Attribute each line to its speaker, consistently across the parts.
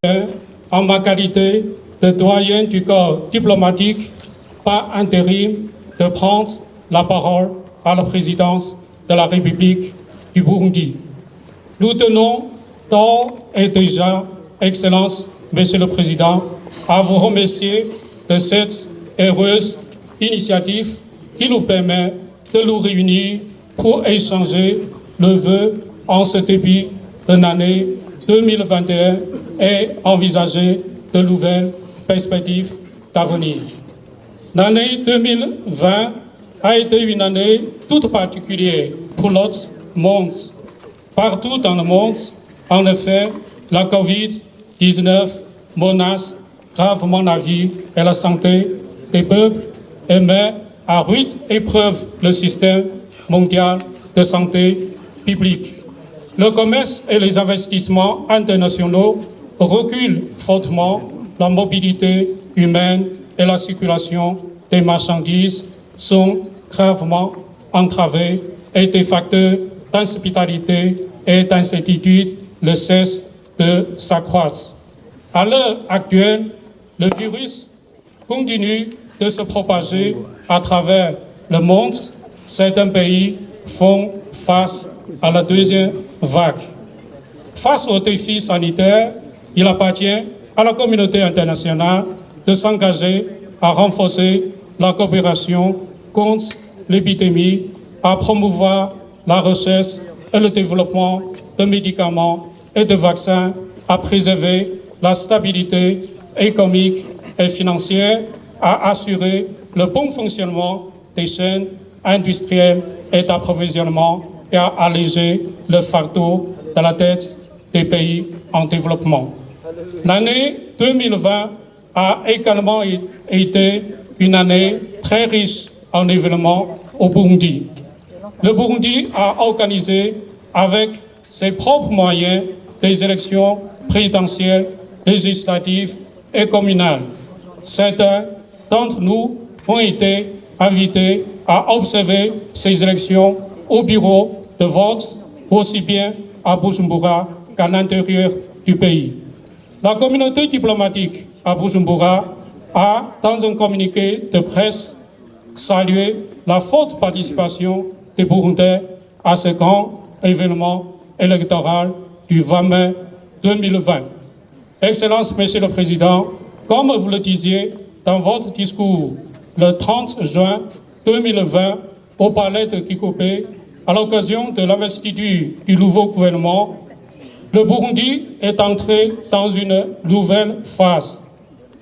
Speaker 1: en ma qualité de doyen du corps diplomatique par intérim de prendre la parole à la présidence de la République du Burundi. Nous tenons d'ores et déjà, Excellence, Monsieur le Président, à vous remercier de cette heureuse initiative qui nous permet de nous réunir pour échanger le vœu en ce début de l'année 2021 et envisager de nouvelles perspectives d'avenir. L'année 2020 a été une année toute particulière pour notre monde. Partout dans le monde, en effet, la COVID-19 menace gravement la vie et la santé des peuples et met à rude épreuve le système mondial de santé publique. Le commerce et les investissements internationaux reculent fortement, la mobilité humaine et la circulation des marchandises sont gravement entravées et des facteurs d'instabilité et d'incertitude ne cessent de s'accroître. À l'heure actuelle, le virus continue de se propager à travers le monde. Certains pays font face à la deuxième vague. Face aux défis sanitaires, il appartient à la communauté internationale de s'engager à renforcer la coopération contre l'épidémie, à promouvoir la recherche et le développement de médicaments et de vaccins, à préserver la stabilité économique et financière, à assurer le bon fonctionnement des chaînes industrielles et d'approvisionnement et à alléger le fardeau de la dette des pays en développement. L'année 2020 a également été une année très riche en événements au Burundi. Le Burundi a organisé avec ses propres moyens des élections présidentielles, législatives et communales. Certains d'entre nous ont été invités à observer ces élections au bureau de vote, aussi bien à Bujumbura qu'à l'intérieur du pays. La communauté diplomatique à Bujumbura a, dans un communiqué de presse, salué la forte participation des Burundais à ce grand événement électoral du 20 mai 2020. Excellence, Monsieur le Président, comme vous le disiez dans votre discours le 30 juin 2020 au palais de Kikopé, à l'occasion de l'investiture du nouveau gouvernement, le Burundi est entré dans une nouvelle phase.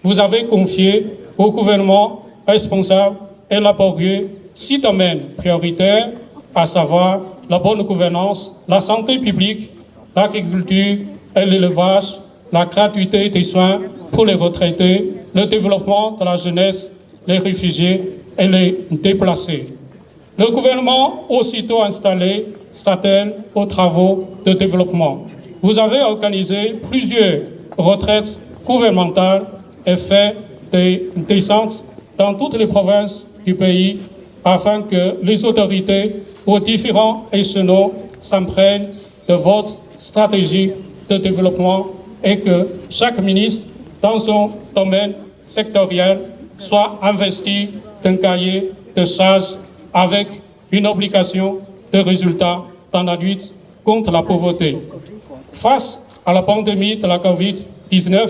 Speaker 1: Vous avez confié au gouvernement responsable et laborieux 6 domaines prioritaires, à savoir la bonne gouvernance, la santé publique, l'agriculture et l'élevage, la gratuité des soins pour les retraités, le développement de la jeunesse, les réfugiés et les déplacés. Le gouvernement, aussitôt installé, s'attelle aux travaux de développement. Vous avez organisé plusieurs retraites gouvernementales et fait des descentes dans toutes les provinces du pays afin que les autorités aux différents échelons s'imprègnent de votre stratégie de développement et que chaque ministre, dans son domaine sectoriel, soit investi d'un cahier de charges avec une obligation de résultat dans la lutte contre la pauvreté. Face à la pandémie de la COVID-19,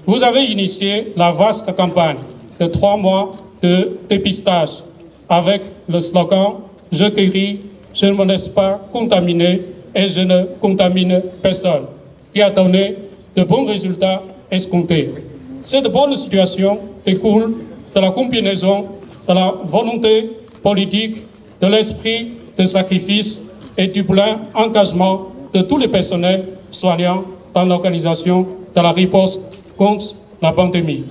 Speaker 1: vous avez initié la vaste campagne de 3 mois de dépistage avec le slogan « Je guéris, je ne me laisse pas contaminer et je ne contamine personne » qui a donné de bons résultats escomptés. Cette bonne situation découle de la combinaison de la volonté politique, de l'esprit de sacrifice et du plein engagement de tous les personnels soignants dans l'organisation de la riposte contre la pandémie.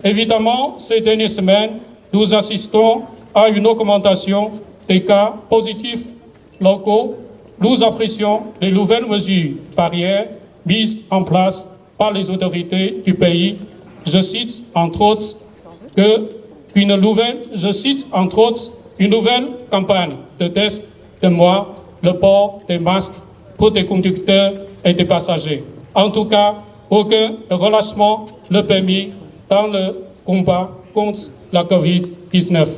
Speaker 1: Évidemment, ces dernières semaines, nous assistons à une augmentation des cas positifs locaux. Nous apprécions les nouvelles mesures barrières mises en place par les autorités du pays. Je cite entre autres une nouvelle campagne de tests de moi, le port des masques pour des conducteurs et des passagers. En tout cas, aucun relâchement ne permis dans le combat contre la COVID-19.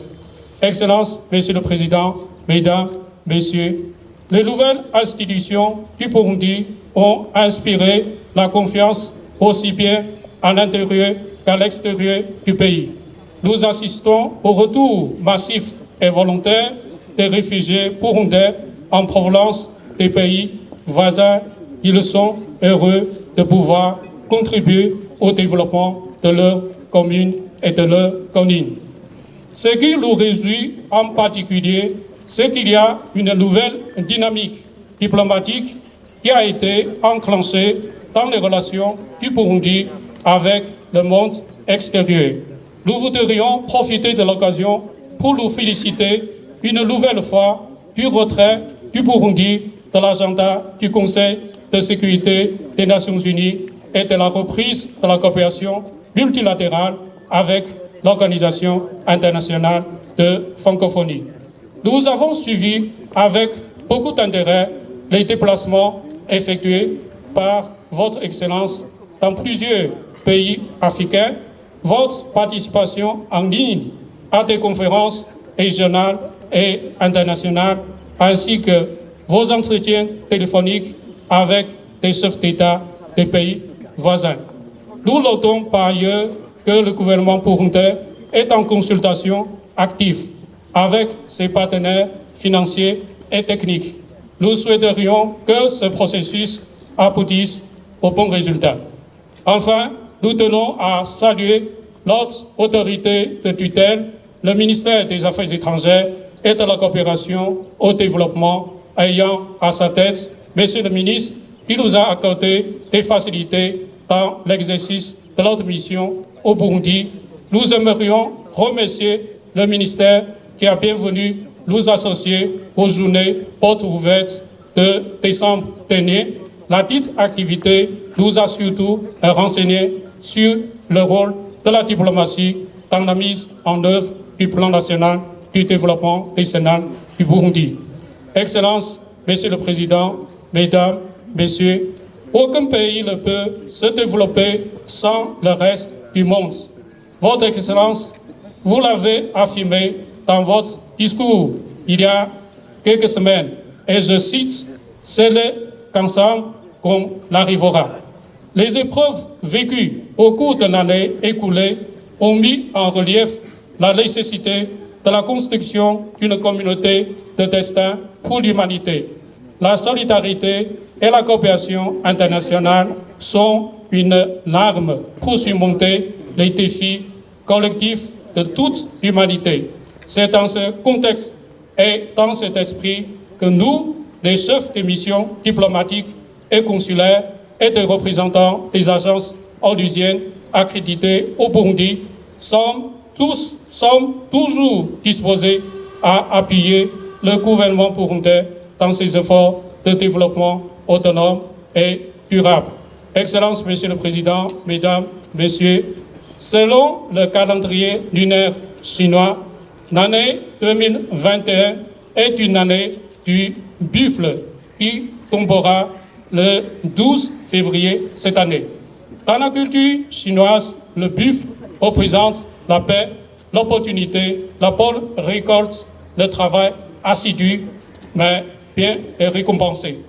Speaker 1: Excellences, Monsieur le Président, Mesdames, Messieurs, les nouvelles institutions du Burundi ont inspiré la confiance aussi bien à l'intérieur qu'à l'extérieur du pays. Nous assistons au retour massif et volontaire des réfugiés burundais en provenance des pays voisins. Ils sont heureux de pouvoir contribuer au développement de leur commune et de leur commune. Ce qui nous réjouit en particulier, c'est qu'il y a une nouvelle dynamique diplomatique qui a été enclenchée dans les relations du Burundi avec le monde extérieur. Nous voudrions profiter de l'occasion pour nous féliciter une nouvelle fois du retrait du Burundi de l'agenda du Conseil de sécurité des Nations Unies et de la reprise de la coopération multilatérale avec l'Organisation internationale de francophonie. Nous avons suivi avec beaucoup d'intérêt les déplacements effectués par votre Excellence dans plusieurs pays africains, votre participation en ligne à des conférences régionales et internationales, ainsi que vos entretiens téléphoniques avec des chefs d'État des pays voisins. Nous notons par ailleurs que le gouvernement burundais est en consultation active avec ses partenaires financiers et techniques. Nous souhaiterions que ce processus aboutisse au bon résultat. Enfin, nous tenons à saluer notre autorité de tutelle, le ministère des Affaires étrangères et de la coopération au développement, ayant à sa tête Monsieur le ministre, qui nous a accordé des facilités dans l'exercice de notre mission au Burundi. Nous aimerions remercier le ministère qui a bien voulu nous associer aux journées portes ouvertes de décembre dernier. La dite activité nous a surtout renseigné sur le rôle de la diplomatie dans la mise en œuvre du plan national du développement décennal du Burundi. Excellences, Monsieur le Président, Mesdames, Messieurs, aucun pays ne peut se développer sans le reste du monde. Votre Excellence, vous l'avez affirmé dans votre discours il y a quelques semaines, et je cite, « C'est qu'ensemble qu'on arrivera ». Les épreuves vécues au cours de l'année écoulée ont mis en relief la nécessité de la construction d'une communauté de destin pour l'humanité. La solidarité et la coopération internationale sont une arme pour surmonter les défis collectifs de toute l'humanité. C'est dans ce contexte et dans cet esprit que nous, des chefs de mission diplomatiques et consulaires et des représentants des agences onusiennes accréditées au Burundi, sommes toujours disposés à appuyer le gouvernement burundais dans ses efforts de développement autonome et durable. Excellences, Monsieur le Président, Mesdames, Messieurs, selon le calendrier lunaire chinois, l'année 2021 est une année du buffle qui tombera le 12 février cette année. Dans la culture chinoise, le buffle représente la paix, l'opportunité, la bonne récolte, le travail assidu, mais bien et récompensé.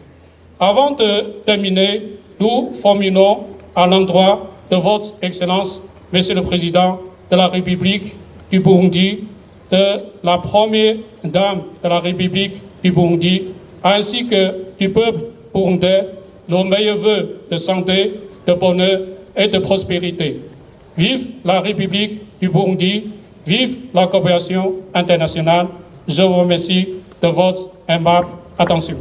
Speaker 1: Avant de terminer, nous formulons à l'endroit de votre Excellence, Monsieur le Président de la République du Burundi, de la première dame de la République du Burundi, ainsi que du peuple burundais, nos meilleurs vœux de santé, de bonheur et de prospérité. Vive la République du Burundi, vive la coopération internationale. Je vous remercie de votre aimable attention.